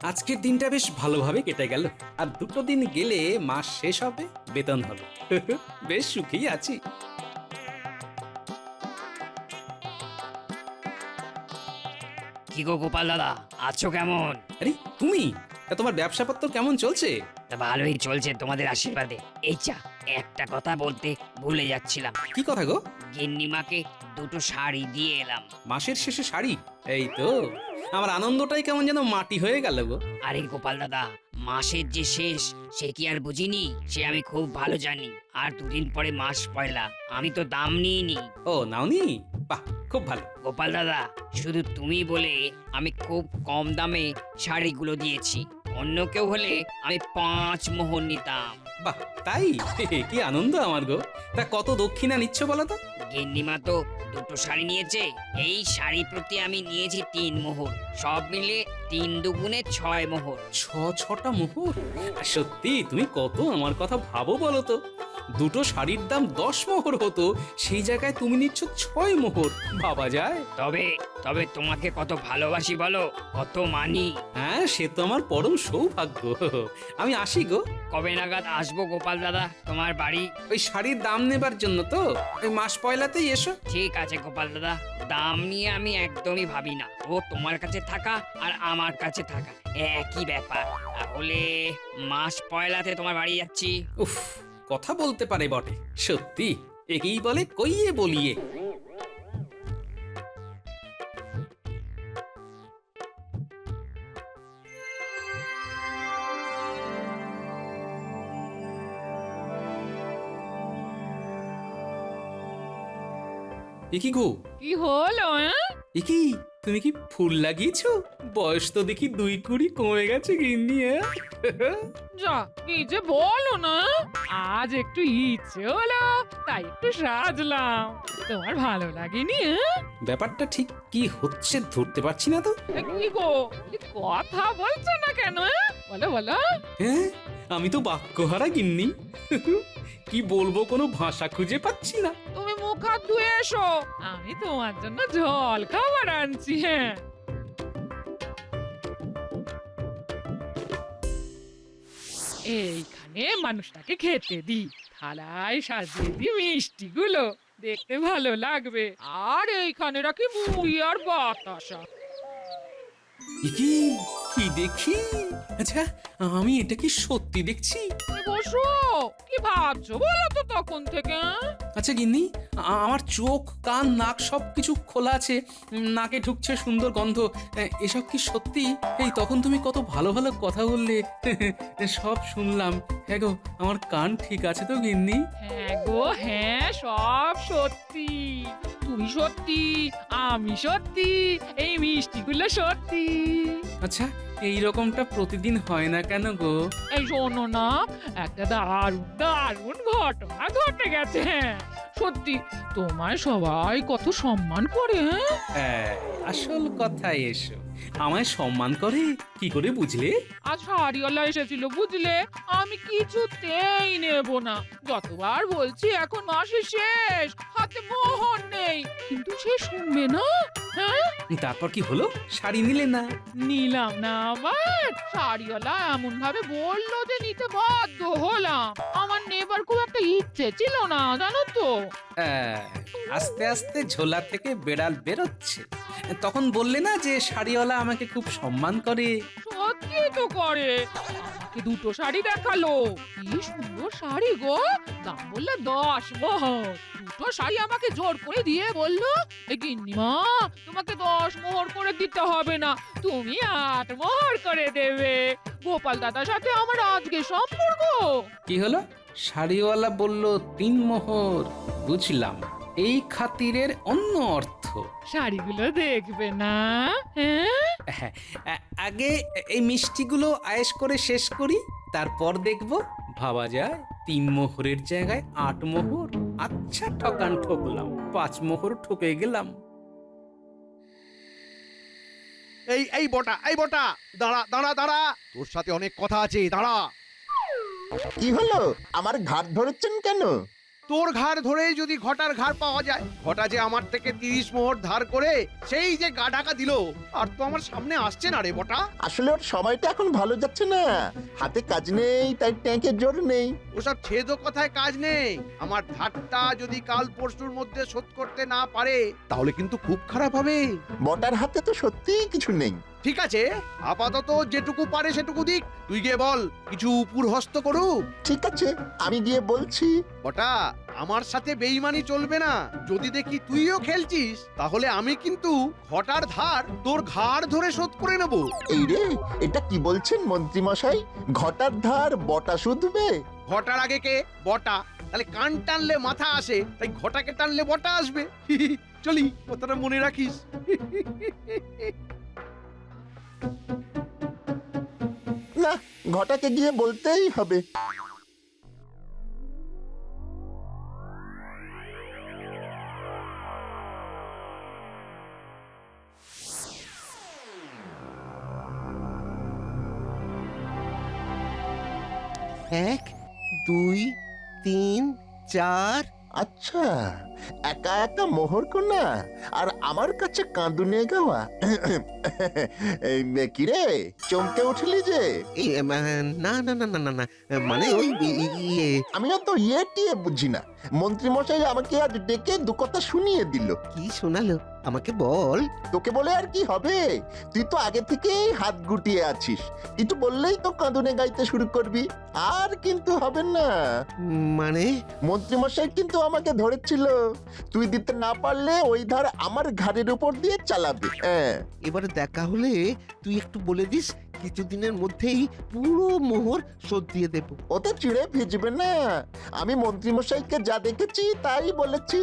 আজকের দিনটা বেশ ভালোভাবে কেটে গেল। আর দুটো দিন গেলে মাস শেষ হবে, বেতন হবে। বেশ সুখী আছি। কি গো গোপাল দাদা, আছো কেমন? আরে তুমি, তা তোমার ব্যবসাপত্র কেমন চলছে? তা ভালোই চলছে তোমাদের আশীর্বাদে। এই যা, একটা কথা বলতে ভুলে যাচ্ছিলাম। কি কথা গো? গিন্নিমাকে দুটো শাড়ি দিয়ে এলাম। মাসের শেষে শাড়ি? এই তো, আমার আনন্দটাই কেমন যেন মাটি হয়ে গেল গো। আরে গোপাল দাদা, মাসের যে শেষ সে কি আর বুঝিনি? সে আমি খুব ভালো জানি। আর দুদিন পরে মাস পয়লা, আমি তো দাম নিইনি। ও নাওনি? বাহ, খুব ভালো। গোপাল দাদা, শুধু তুমি বলে আমি খুব কম দামে শাড়িগুলো দিয়েছি। অন্য কেউ হলে আমি 5 মোহর নিতাম। বাহ, তাই? কি আনন্দ আমার গো। তা কত দক্ষিণা নিচ্ছ বলো তো? গিন্নিমা তো দুটো শাড়ি নিয়েছে, এই শাড়ি প্রতি আমি নিয়েছি 3 মোহর। সব মিলে 3 দুগুণে 6 মোহর। ছটা মোহর? আর সত্যি তুমি কত আমার কথা ভাবো বলো তো। দুটো শাড়ির দাম 10 মোহর হতো, সেই জায়গায় তুমি নিচ্ছ 6 মোহর। ভাবা যায়? তবে তবে তোমাকে কত ভালোবাসি বলো, কত মানি। হ্যাঁ, সে তো আমার পরম সৌভাগ্য। আমি আসি গো। কবে নাগাদ আসবো গোপাল দাদা তোমার বাড়ি? ওই শাড়ির দাম নেবার জন্য তো। ওই মাস পয়লাতেই এসো। ঠিক আছে গোপাল দাদা, দাম নিয়ে আমি একদমই ভাবি না। ও তোমার কাছে থাকা আর আমার কাছে থাকা একই ব্যাপার। তাহলে মাস পয়লাতে তোমার বাড়ি যাচ্ছি। উফ, কথা বলতে পারে বটে। সত্যি, একেই বলে কইয়ে বলিয়ে। একি গো? কি হলো? একি, তুমি কি ফুল লাগিয়েছো? বয়স তো দেখি 2 কুড়ি কমে গেছে গিন্নি। যা, কি যে বলো না। আজ একটু ইচ্ছে হলো, তাই একটু সাজলাম। তোমার ভালো লাগেনি? ব্যাপারটা ঠিক কি হচ্ছে ধরতে পারছি না তো। কি গো, কি কথা বলছো না কেন? বলো বলো। হ্যাঁ, আমি তো বাক্যহারা গিন্নি। কি বলবো, কোনো ভাষা খুঁজে পাচ্ছি না। তুমি মুখ হাত ধুয়ে এসো, আমি তোমার জন্য জল খাবার আনছি। হ্যাঁ, এইখানে মানুষটাকে খেতে দি, থালায় সাজিয়ে দি মিষ্টিগুলো, দেখতে ভালো লাগবে। আর এইখানে রাখি মুড়ি আর বাতাসা। কি কি দেখি? আচ্ছা, আমি এটা কি সত্যি দেখছি? তুমি বসো, কি ভাবছো বলো তো তখন থেকে? আচ্ছা গিন্নি, আমার চোখ কান নাক সবকিছু খোলা আছে। নাকে ঢুকছে সুন্দর গন্ধ। এসব কি সত্যি? এই তখন তুমি কত ভালো ভালো কথা বললে। সব শুনলাম। হ্যাঁ গো, আমার কান ঠিক আছে তো গিন্নি? হ্যাঁ গো হ্যাঁ, সব সত্যি। তুমি সত্যি, আমি সত্যি, এই মিষ্টিগুলো সত্যি। আচ্ছা, এই রকমটা প্রতিদিন হয় না কেন গো? এই শোনো না, একটা দারুণ দারুণ ঘটনা ঘটে গেছে। হ্যাঁ সত্যি, তোমায় সবাই কত সম্মান করে। হ্যাঁ, আসল কথায় এসো। আমায় সম্মান করে কি করে বুঝলে? আজ শাড়িওয়ালা এসেছিল বুঝলে, আমি কিছুতেই নেব না। যতবার বলছি এখন মাসের শেষ, হাতে মোহর নেই, কিন্তু সে শুনবে না। হ্যাঁ, তারপর কি হলো? শাড়ি নিলে না? নিলাম না আবার। শাড়িওয়ালা এমন ভাবে বললো যে নিতে বাধ্য হলাম। আমার নেবার খুব একটা ইচ্ছে ছিল না, জানো তো। আস্তে আস্তে ঝোলা থেকে বেড়াল বেরোচ্ছে। তখন বললে না যে শাড়িওয়ালা আমাকে খুব সম্মান করে? সত্যি তো করে। আমাকে দুটো শাড়ি দেখালো, কি সুন্দর শাড়ি গো। দাম বললো 10 মোহর। দুটো শাড়ি আমাকে জোর করে দিয়ে বললো, এ গিন্নিমা, তোমাকে 10 মোহর করে দিতে হবে না, তুমি 8 মোহর করে দেবে। গোপাল দাদার সাথে আমার আজকে সম্পর্ক। কি হলো? শাড়িওয়ালা বলল 3 মোহর। বুঝলাম, এই খাতিরের অন্য অর্থ। শাড়িগুলো দেখবে না? হ্যাঁ, হ্যাঁ, আগে এই মিষ্টিগুলো আয়েশ করে শেষ করি, তারপর দেখব। ভাবা যায় 3 মোহরের জায়গায় 8 মোহর। আচ্ছা, ঠকান ঠকলাম, 5 মোহর ঠকে গেলাম। এই এই বটা, এই বটা, দাঁড়া দাঁড়া দাঁড়া, তোর সাথে অনেক কথা আছে, দাঁড়া। কি হলো? আমার ঘাট ধরেছেন কেন? তোর ঘাড় ধরে যদি ঘটার ঘাড় পাওয়া যায়, ঘটা যে আমার থেকে 30 মোহর ধার করে সেই যে গা ঢাকা দিল, আর তো আমার সামনে আসছে না রে বটা। আসলে ওর সময়টা এখন ভালো যাচ্ছে না, হাতে কাজ নেই, তাই ট্যাঙ্কের জোর নেই। ওসব ছেদ কথায় কাজ নেই। আমার ধারটা যদি কাল পরশুর মধ্যে শোধ করতে না পারে, তাহলে কিন্তু খুব খারাপ হবে। বটার হাতে তো সত্যিই কিছু নেই। ঠিক আছে, আপাতত যেটুকু পারে সেটুকু দিক। তুই গিয়ে বল কিছু উপর হস্ত করুক। ঠিক আছে, আমি গিয়ে বলছি। বটা, আমার সাথে বেইমানি চলবে না। যদি দেখি তুইও খেলছিস, তাহলে আমি কিন্তু ঘটার ধার তোর ঘাড় ধরে শোধ করে নেব। এই রে, এটা কি বলছেন মন্ত্রী মশাই? ঘটার ধার বটা শুধবে? ঘটার আগে কে? বটা। তাহলে কান টানলে মাথা আসে, তাই ঘটাকে টানলে বটা আসবে। চলি, কথাটা মনে রাখিস। না, ঘটাকে গিয়ে বলতেই হবে। এক, দুই, তিন, চার। আচ্ছা, একা একা মোহর কোনা আর আমার কাছে কাঁদুনে গাওয়া। এই কিরে, চমকে উঠলি যে? না না না না না না, মানে ওই ইয়ে। আমিও তো ইয়ে টিয়ে বুঝি না। মন্ত্রী মশাই আমাকে আজ ডেকে দু কথা শুনিয়ে দিল। কি শোনালো আমাকে বল। তোকে বলে আর কি হবে? তুই তো আগে থেকেই হাত গুটিয়ে আছিস, কিন্তু বললেই তো কাঁদুনে গাইতে শুরু করবি। আর কিন্তু হবে না। মানে মন্ত্রী মশাই কিন্তু আমাকে ধরেছিল, তুই দিতে না পারলে ওই ধার আমার ঘাড়ের উপর দিয়ে চালাবে। হ্যাঁ, এবারে দেখা হলে তুই একটু বলে দিস, কিছুদিনের মধ্যেই পুরো মোহর শোধ দিয়ে দেব। ওতে চিড়ে ভিজবে না। আমি মন্ত্রী মশাইকে যা দেখেছি তাই বলেছি।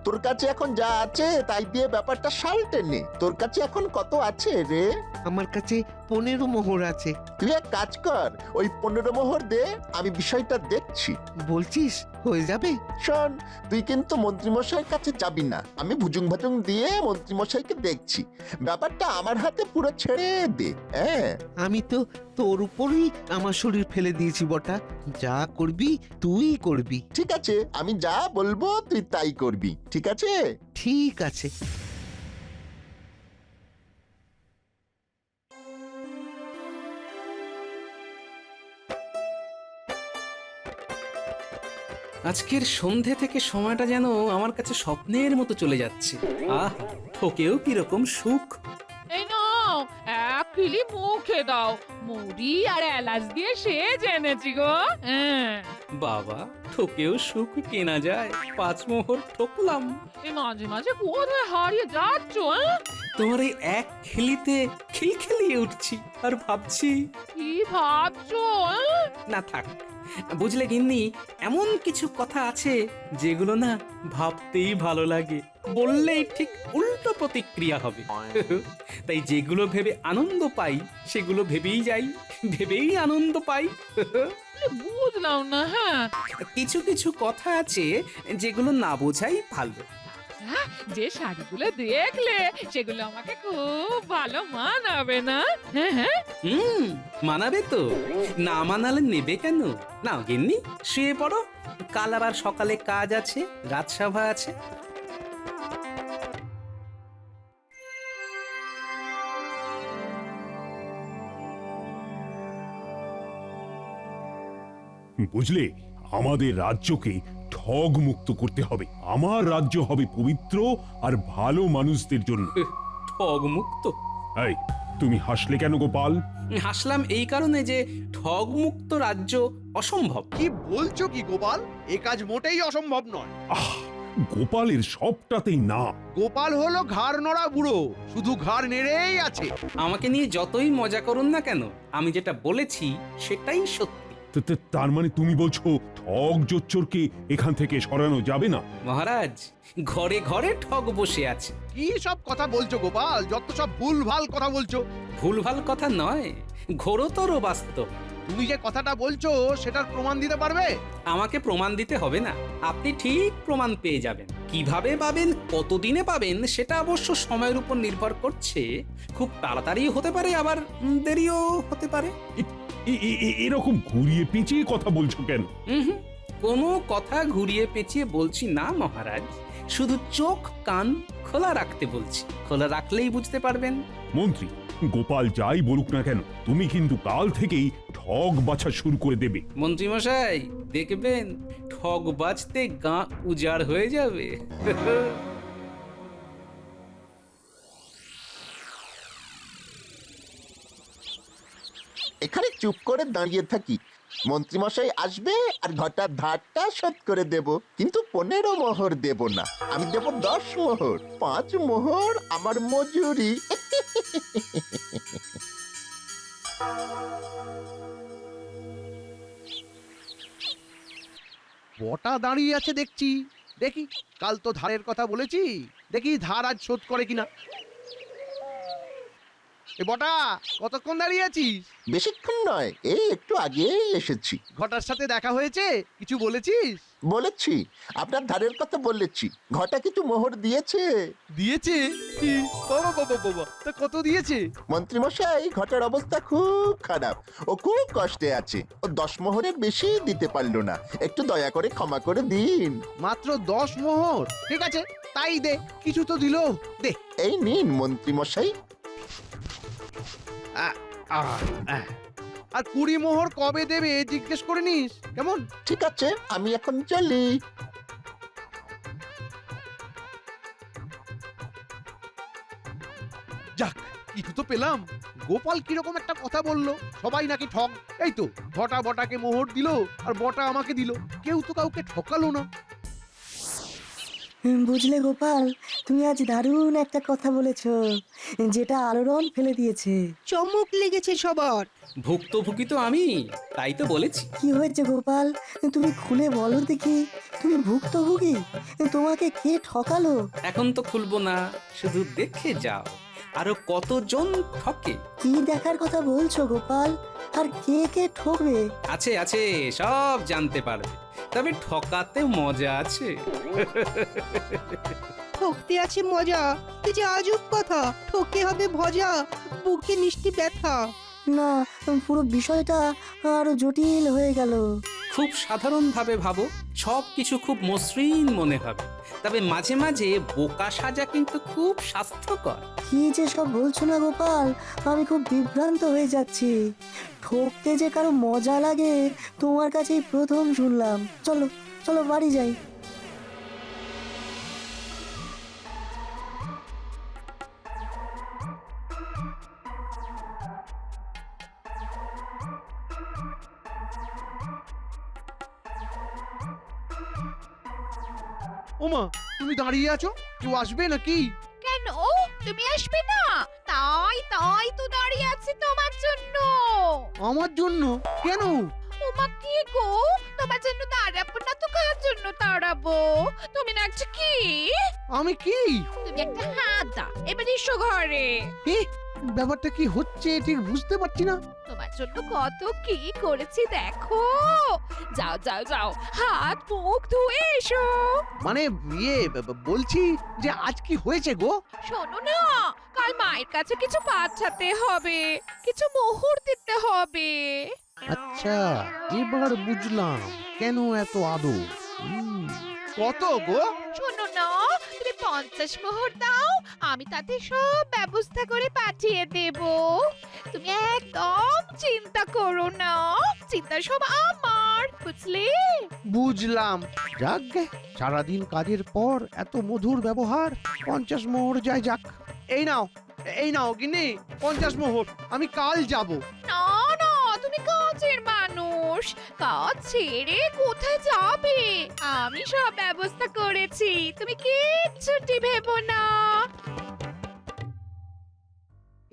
তোর কাছে এখন যা আছে তাই দিয়ে ব্যাপারটা সালটে নে। তোর কাছে এখন কত আছে রে? আমার কাছে 15 মোহর আছে। তুই এক কাজ কর, ওই 15 মোহর দে, আমি বিষয়টা দেখছি। বলছিস হয়ে যাবে? শোন, তুই কিন্তু মন্ত্রীমশাইয়ের কাছে যাবি না। আমি ভুজুং ভাজুং দিয়ে মন্ত্রীমশাইকে দেখছি। ব্যাপারটা আমার হাতে পুরো ছেড়ে দে। হ্যাঁ, আমি তো তোর উপরই আমার শরীর ফেলে দিয়েছি বটা। যা করবি তুই করবি। ঠিক আছে, আমি যা বলবো তুই তাই করবি। ঠিক আছে? ঠিক আছে। আজকের সন্ধে থেকে সময়টা যেন আমার কাছে স্বপ্নের মতো চলে যাচ্ছে। আহ, ঠকেও কিরকম সুখ। এই নাও, এক কিলি মুখে দাও। মুড়ি আর এলাচ দিয়ে সে জেনেছি গো। হ্যাঁ, বাবা, ঠকেও সুখ কেনা যায়? 5 মোহর ঠকলাম। এই মাঝে মাঝে কোথায় হারিয়ে যাচ্ছ? তোমার এই এক খেলিতে খিলখিলিয়ে উঠছি আর ভাবছি। কি ভাবছো? না থাক, বুঝলে গিন্নি, এমন কিছু কথা আছে যেগুলো না ভাবতেই ভালো লাগে, বললেই ঠিক উল্টো প্রতিক্রিয়া হবে। তাই যেগুলো ভেবে আনন্দ পাই সেগুলো ভেবেই যাই, ভেবেই আনন্দ পাই। বুঝলাম না। হ্যাঁ, কিছু কিছু কথা আছে যেগুলো না বোঝাই ভালো। হ্যাঁ, যে শাড়িগুলো দেখলে সেগুলো আমাকে খুব ভালো মানাবে না? হ্যাঁ হ্যাঁ, মানাবে তো, না মানালে নেবে কেন? নাও গিন্নি, শুয়ে পড়ো, কাল আবার সকালে কাজ আছে, রাজসভা আছে। বুঝলে, আমাদের রাজ্যকে ঠগ মুক্ত করতে হবে। আমার রাজ্য হবে পবিত্র আর ভালো মানুষদের জন্য। ঠগ মুক্ত? এই, তুমি হাসলে কেন গোপাল? হাসলাম এই কারণে যে ঠগ মুক্ত রাজ্য অসম্ভব। কি বলছো কি গোপাল? এ কাজ মোটেই অসম্ভব নয়। আহ, গোপালের সবটাতেই না। গোপাল হলো ঘাড় নড়া বুড়ো, শুধু ঘাড় নেড়েই আছে। আমাকে নিয়ে যতই মজা করুন না কেন, আমি যেটা বলেছি সেটাই সত্যি। তার মানে তুমি বলছো ঠগ জোচ্চোরকে এখান থেকে সরানো যাবে না? মহারাজ, ঘরে ঘরে ঠগ বসে আছে। কি সব কথা বলছো গোপাল? যত সব ভুলভাল কথা বলছো। ভুলভাল কথা নয়, ঘোরতর বাস্তব। তুমি যে কথাটা বলছো সেটার প্রমাণ দিতে পারবে? আমাকে প্রমাণ দিতে হবে না, আপনি ঠিক প্রমাণ পেয়ে যাবেন। কিভাবে পাবেন, কতদিনে পাবেন, সেটা অবশ্য সময়ের উপর নির্ভর করছে। খুব তাড়াতাড়ি হতে পারে, আবার দেরিও হতে পারে। এরকম ঘুরিয়ে পেঁচিয়ে কথা বলছো কেন? হুম, কোনো কথা ঘুরিয়ে পেঁচিয়ে বলছি না মহারাজ, শুধু চোখ কান খোলা রাখতে বলছি। খোলা রাখলেই বুঝতে পারবেন। মন্ত্রী, গোপাল যাই বলুক না কেন, তুমি কিন্তু কাল থেকেই ঠগ বাছা শুরু করে দেবে। মন্ত্রীমশাই দেখবেন ঠগ বাজতে গা উজাড় হয়ে যাবে। এখানে চুপ করে দাঁড়িয়ে থাকি, মন্ত্রীমশাই আসবে আর ঘটার ধারটা শোধ করে দেব, কিন্তু 15 মোহর দেব না, আমি দেব 10 মোহর। 5 মোহর আমার মজুরি। বটা দাঁড়িয়ে আছে দেখছি, দেখি কাল তো ধারের কথা বলেছি, দেখি ধার আজ শোধ করে কিনা। এ বটা, কতক্ষণ দাঁড়িয়ে আছিস? বেশিক্ষণ নয়, এই একটু আগেই এসেছি। ঘটার সাথে দেখা হয়েছে? কিছু বলেছিস? বলেছি, আপনার ধারের কথা বলেছি। ঘটা কিছু মোহর দিয়েছে। দিয়েছে? কি? বাবা বাবা বাবা, তা কত দিয়েছে? মন্ত্রীমশাই, ঘটার অবস্থা খুব খারাপ, ও খুব কষ্টে আছে। ও 10 মোহরের বেশি দিতে পারলো না, একটু দয়া করে ক্ষমা করে দিন। মাত্র 10 মোহর? ঠিক আছে, তাই দে, কিছু তো দিল, দে। এই নিন মন্ত্রীমশাই। আর 20 মোহর কবে দেবে জিজ্ঞেস করে নিস, কেমন? ঠিক আছে, আমি এখন চলি। যাক, কিছু তো পেলাম। গোপাল কিরকম একটা কথা বললো, সবাই নাকি ঠক। এই তো ঘটা বটাকে মোহর দিল আর বটা আমাকে দিল, কেউ তো কাউকে ঠকালো না। বুঝলে গোপাল, তুমি আজ দারুণ একটা কথা বলেছো, যেটা আলোড়ন ফেলে দিয়েছে। চমক লেগেছে সবার। ভুক্তভোগী তো আমি, তাই তো বলেছি। কি হয়েছে গোপাল, তুমি খুলে বলো দেখি। তুমি ভুক্তভোগী? তোমাকে কে ঠকালো? এখন তো খুলবো না, শুধু দেখে যাও আরো কতজন ঠকে। কি দেখার কথা বলছো গোপাল? আর কে কে ঠকবে? আছে আছে, সব জানতে পারবে, তবে ঠকাতে মজা আছে। ঠকতে আছে মজা? কি যে আজব কথা, ঠকে হবে ভজা, বুকে মিষ্টি ব্যথা। না, পুরো বিষয়টা আরো জটিল হয়ে গেল। খুব সাধারণভাবে ভাবো, সব কিছু খুব মসৃণ মনে হবে, তবে মাঝে মাঝে বোকা সাজা কিন্তু খুব স্বাস্থ্যকর। কি যে সব বলছো না গোপাল, আমি খুব বিভ্রান্ত হয়ে যাচ্ছি। ঠকতে যে কারো মজা লাগে তোমার কাছেই প্রথম শুনলাম। চলো চলো বাড়ি যাই। ওমা, তুমি দাঁড়িয়ে আছো, কেউ আসবে নাকি? কেন তুমি আসবে না? তাই তাই তো দাঁড়িয়ে আছি তোমার জন্য। আমার জন্য? কেন? ওমা কি গো, তোমার জন্য দাঁড়াবো না তো কার জন্য দাঁড়াবো? তুমি না একটা কি? আমি কি? তুমি একটা হাদা। এবার এসো ঘরে। এ, ব্যাপারটা কি হচ্ছে ঠিক বুঝতে পারছি না। তোমার জন্য কত কি করেছি দেখো। যাও যাও যাও, হাত মুখ ধুয়ে এসো। মানে বলছি যে আজ কি হয়েছে গো? শোনো না, কাল মায়ের কাছে কিছু পাঠাতে হবে, কিছু মোহর দিতে হবে। আচ্ছা, এবার বুঝলাম কেন এত আদর। কত গো? শোনো না, তুমি 50 মোহর দাও, আমি তাতে সব ব্যবস্থা করে পাঠিয়ে দেব। তুমি একদম চিন্তা করো না, চিন্তা সব আমার, বুঝলে? বুঝলাম। যাক গে, সারাদিন কাজের পর এত মধুর ব্যবহার। 50 মোহর যায় যাক। এই নাও, এই নাও গিন্নি, 50 মোহর। আমি কাল যাব। না না, তুমি কাজের মানুষ, কাজ ছেড়ে কোথায় যাবে? আমি সব ব্যবস্থা করেছি, তুমি কিচ্ছুটি ভেবো না।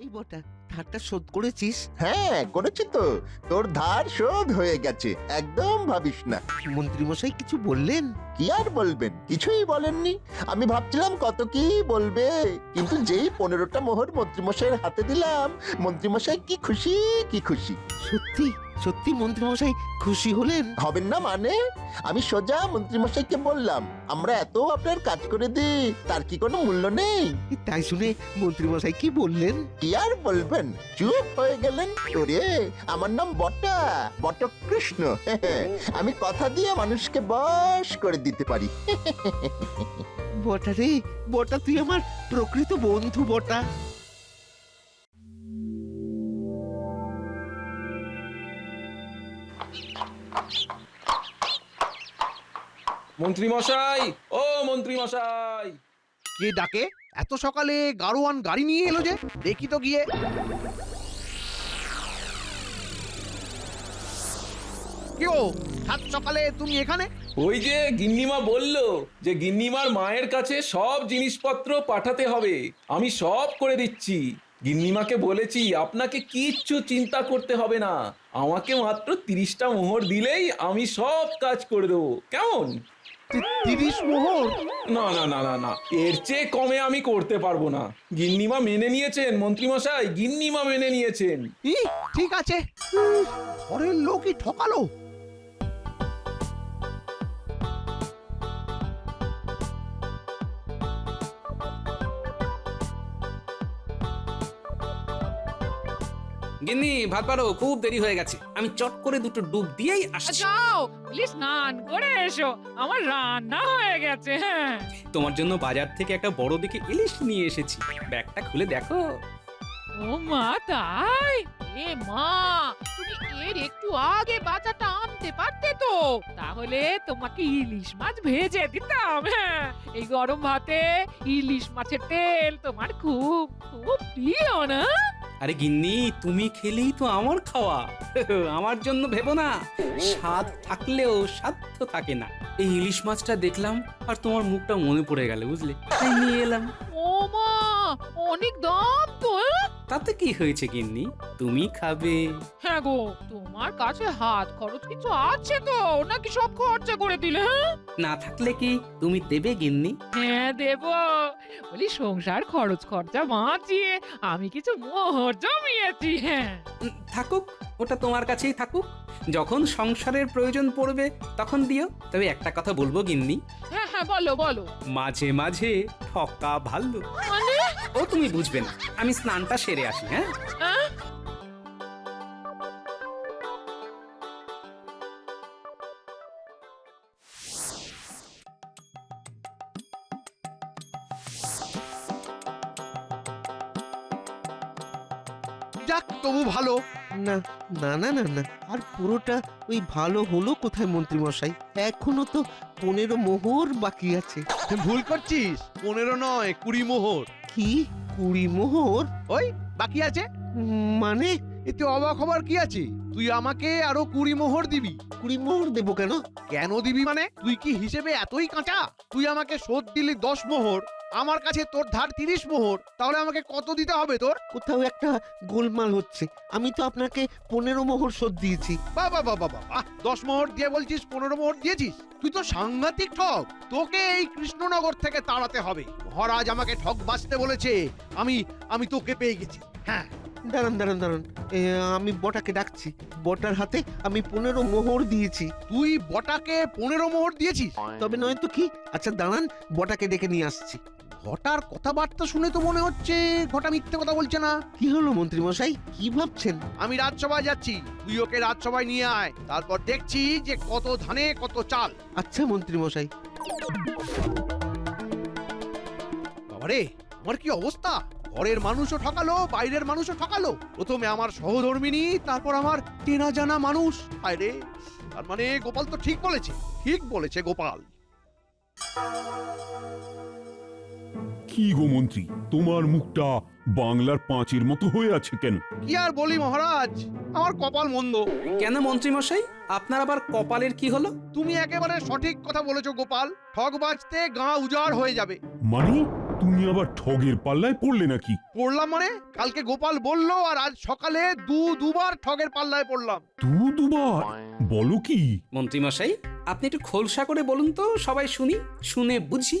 এই বটা, ধারটা শোধ করেছিস? হ্যাঁ, করেছি তো। তোর ধার শোধ হয়ে গেছে, একদম ভাবিস না। মন্ত্রীমশাই কিছু বললেন? কি আর বলবেন, কিছুই বলেননি। আমি ভাবছিলাম কত কি বলবে, কিন্তু যেই 15টা মোহর মন্ত্রীমশাইয়ের হাতে দিলাম, মন্ত্রীমশাই কি খুশি কি খুশি। সত্যি সত্যি মন্ত্রীমশাই খুশি হলেন? হবেন না মানে? আমি সোজা মন্ত্রীমশাইকে বললাম, আমরা এত আপনার কাজ করে দিই, তার কি কোনো মূল্য নেই? তাই শুনে মন্ত্রীমশাই কি বললেন? কি আর বলবেন, চুপ হয়ে গেলেন। ওরে, আমার নাম বটা, বটকৃষ্ণ। আমি কথা দিয়ে মানুষকে বশ করে দিতে পারি। বটা রে, বটা তুই আমার প্রকৃত বন্ধু বটা। মন্ত্রী মশাই, ও মন্ত্রী মশাই। কে ডাকে? এত সকালে গাড়োয়ান গাড়ি নিয়ে এলো যে, দেখি তো গিয়ে। কি ও, সাত সকালে তুমি এখানে? ওই যে গিন্নিমা বললো যে গিন্নিমার মায়ের কাছে সব জিনিসপত্র পাঠাতে হবে, আমি সব করে দিচ্ছি। গিন্নিমাকে বলেছি আপনাকে কিচ্ছু চিন্তা করতে হবে না, আমাকে মাত্র 30টা মোহর দিলেই আমি সব কাজ করে দেবো, কেমন? 30 মোহর? না না না না না, এর চেয়ে কমে আমি করতে পারবো না। গিন্নিমা মেনে নিয়েছেন মন্ত্রীমশাই, গিন্নিমা মেনে নিয়েছেন। ঠিক আছে। ঘরের লোকই ঠকালো। গিন্নি, ভাত পারো, খুব দেরি হয়ে গেছে। আমি চট করে দুটো ডুব দিয়েই আসছি। যাও প্লিজ স্নান করে এসো, আমার রান্না হয়ে গেছে। হ্যাঁ, তোমার জন্য বাজার থেকে একটা বড় দেখে ইলিশ নিয়ে এসেছি। ব্যাগটা খুলে দেখো। ও মা, তাই? এ মা, তুমি এর একটু আগে বাচ্চাটা আনতে পারতে তো, তাহলে তোমাকে ইলিশ মাছ ভেজে দিতাম। হ্যাঁ, এই গরম ভাতে ইলিশ মাছের তেল তোমার খুব খুব প্রিয় না? আরে গিন্নি, তুমি খেলেই তো আমার খাওয়া। আমার জন্য ভেবো না। স্বাদ থাকলেও সাধ্য থাকে না। এই ইলিশ মাছটা দেখলাম আর তোমার মুখটা মনে পড়ে গেল, বুঝলে, তাই নিয়ে এলাম। ও মা, অনেক দাম তো। তাতে কি হয়েছে গিন্নি, তুমি খাবে। হ্যাঁ গো, তোমার কাছে হাত খরচ কিছু আছে তো, নাকি সব খরচা করে দিলে? হ্যাঁ, না থাকলে কি তুমি দেবে গিন্নি? হ্যাঁ দেব। বলি সংসার খরচ খরচা বাঁচিয়ে আমি কিছু মোহর জমিয়েছি। হ্যাঁ, থাকুক, ওটা তোমার কাছেই থাকুক। যখন সংসারের প্রয়োজন পড়বে তখন দিও। তবে একটা কথা বলবো গিন্নি, হ্যাঁ হ্যাঁ, বলো বলো। মাঝে মাঝে ঠকা ভালো। মানে? ও তুমি বুঝবে না, আমি স্নানটা সেরে আসি। হ্যাঁ, আহ? যাক, তবু ভালো। না না না না না, আর পুরোটা ওই ভালো হলো কোথায় মন্ত্রীমশাই? এখনো তো 15 মোহর বাকি আছে। ভুল করছিস, 15 নয়, 20 মোহর। কি 20 মোহর? ওই বাকি আছে। মানে এতে অবাক হবার কি আছে? তুই আমাকে আরো 20 মোহর দিবি। 20 মোহর দেবো কেন? কেন দিবি মানে? তুই কি হিসেবে এতই কাঁচা? তুই আমাকে শোধ দিলি 10 মোহর, আমার কাছে তোর ধার 30 মোহর, তাহলে আমাকে কত দিতে হবে তোর? কোথাও একটা গোলমাল হচ্ছে। আমি তো আপনাকে 15 মোহর শোধ দিয়েছি। বাবা বাবা বাবা, 10 মোহর দিয়ে বলছিস 15 মোহর দিয়েছিস? তুই তো সাংঘাতিক ঠক। তোকে এই কৃষ্ণনগর থেকে তাড়াতে হবে। মহারাজ আমাকে ঠক বাঁচতে বলেছে। আমি তোকে পেয়ে গেছি। হ্যাঁ, দাঁড়ান দাঁড়ান দাঁড়ান, আমি বটাকে ডাকছি। বটার হাতে আমি 15 মোহর দিয়েছি। তুই বটাকে 15 মোহর দিয়েছিস? তবে নয় তো কি। আচ্ছা দাঁড়ান, বটাকে ডেকে নিয়ে আসছি। ঘটার কথাবার্তা শুনে তো মনে হচ্ছে ঘটা মিথ্যে কথা বলছে না। কি হলো মন্ত্রীমশাই, কি ভাবছেন? আমি রাজসভায় যাচ্ছি, তুই ওকে রাজসভায় নিয়ে আয়, তারপর দেখছি যে কত ধানে কত চাল। আচ্ছা মন্ত্রীমশাই। বাবারে, আমার কি অবস্থা! ঘরের মানুষও ঠকালো, বাইরের মানুষও ঠকালো। প্রথমে আমার সহধর্মিনী, তারপর আমার চেনা জানা মানুষ। হায় রে, তার মানে গোপাল তো ঠিক বলেছে গোপাল। কি গো মন্ত্রী, তোমার মুখটা বাংলার পাঁচের মতো হয়ে আছে কেন? কি আর বলি মহারাজ, আমার কপাল মন্দ। কেন মন্ত্রী মশাই, আপনার আবার কপালের কি হলো? তুমি একেবারে সঠিক কথা বলেছো গোপাল। ঠগ বাজতে গাঁ উজাড় হয়ে যাবে। মানে তুমি আবার ঠগের পাল্লায় পড়লে নাকি? পড়লাম মানে? কালকে গোপাল বললো, আর আজ সকালে দুবার ঠগের পাল্লায় পড়লাম। দুবার? বলো কি? মন্ত্রী মশাই, আপনি একটু খোলসা করে বলুন তো, সবাই শুনি, শুনে বুঝি।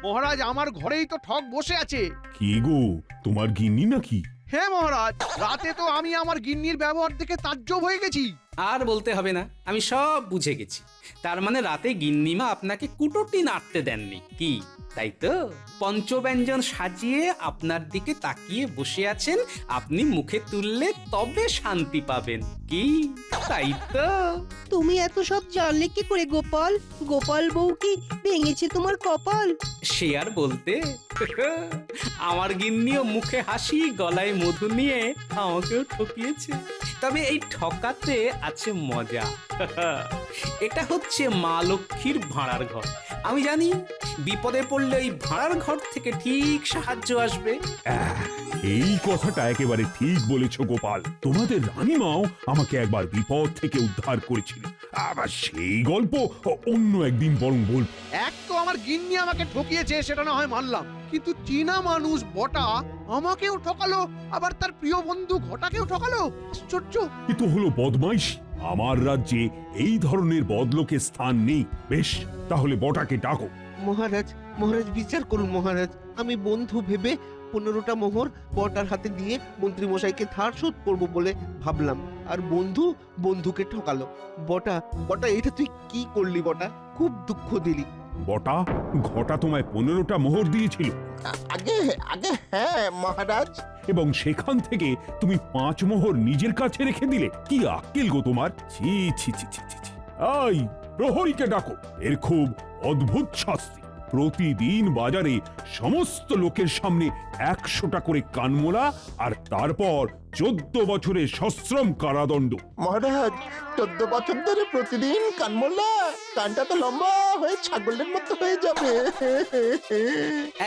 মহারাজ, আমার ঘরেই তো ঠগ বসে আছে। কে গো, তোমার গিন্নি নাকি? হ্যাঁ মহারাজ, রাতে তো আমি আমার গিন্নির ব্যবহার দেখে তাজ্জব হয়ে গেছি। আর বলতে হবে না, আমি সব বুঝে গেছি। তার মানে রাতে গিন্নিমা আপনাকে কুটোটি নাড়তে দেননি কি, তাই তো? পঞ্চব্যঞ্জন সাজিয়ে আপনার দিকে তাকিয়ে বসে আছেন, আপনি মুখে তুললে তবে শান্তি পাবেন কি, তাই তো? তুমি এত সব জানলে কি করে গোপাল? গোপাল বউ কি ভেঙেছে তোমার কপাল? সে আর বলতে, আমার গিন্নিও মুখে হাসি গলায় মধু নিয়ে আমাকেও ঠকিয়েছে। তবে এই ঠকাতে আছে মজা। এটা হচ্ছে মা লক্ষ্মীর ভাড়ার ঘর। আমি জানি বিপদে পড়লে ওই ভাড়ার ঘর থেকে ঠিক সাহায্য আসবে। এই কথাটা একেবারে ঠিক বলেছ গোপাল। তোমাদের রানীমাও আমাকে একবার বিপদ থেকে উদ্ধার করেছিল। আবার সেই গল্প অন্য একদিন বরং বল। এক তো আমার গিন্নি আমাকে ঠকিয়েছে, সেটা না হয় মানলাম, কিন্তু চীনা মানুষ বটা আমাকেও ঠকালো, আবার তার প্রিয় বন্ধু ঘটাকেও ঠকালো। আশ্চর্য! এ তো হলো বদমাইশি। আমার রাজ্যে এই ধরনের বদলোকের স্থান নেই। বেশ, তাহলে বটাকে ডাকো। মহারাজ, মহারাজ বিচার করুন মহারাজ। আমি বন্ধু ভেবে 15টা মোহর বটার হাতে দিয়ে মন্ত্রী মশাইকে ধার শোধ করবো বলে ভাবলাম, আর বন্ধু বন্ধুকে ঠকালো। বটা, বটা এটা তুই কি করলি বটা? খুব দুঃখ দিলি। বটা, ঘটা তোমায় 15টা মোহর দিয়েছিল আগে আগে হ্যাঁ মহারাজ। এবং সেখান থেকে তুমি 5 মোহর নিজের কাছে রেখে দিলে। কি আক্কেল গো তোমার! ছি ছি ছি ছি ছি ছি। এই প্রহরীকে ডাকো। এর খুব অদ্ভুত শাস্তি। প্রতিদিন বাজারে সমস্ত লোকের সামনে 100টা করে কানমোলা, আর তারপর 14 বছরের সশ্রম কারাদণ্ড। মহারাজ, 14 বছর ধরে প্রতিদিন কানমোলা, কানটা তো লম্বা হয়ে ছাগলের মতো হয়ে যাবে।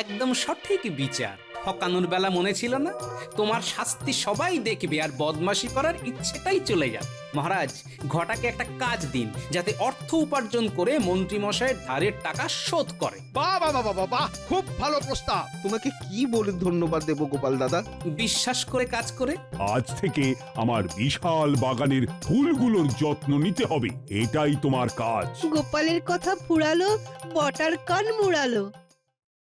একদম সঠিক বিচার। ঠকানোর বেলা মনে ছিল না? তোমার শাস্তি সবাই দেখবে আর বদমাশি করার ইচ্ছেটাই চলে যাবে। মহারাজ, ঘটাকে একটা কাজ দিন, যাতে অর্থ উপার্জন করে মন্ত্রী মশাইয়ের ধারের টাকা শোধ করে। বাহ বাহ বাহ বাহ বাহ, খুব ভালো প্রস্তাব। তোমাকে কি বলে ধন্যবাদ দেব গোপাল দাদা? বিশ্বাস করে কাজ করে। আজ থেকে আমার বিশাল বাগানের ফুলগুলোর যত্ন নিতে হবে। এটাই তোমার কাজ। গোপালের কথা ফুরালো, বটার কান মুড়ালো।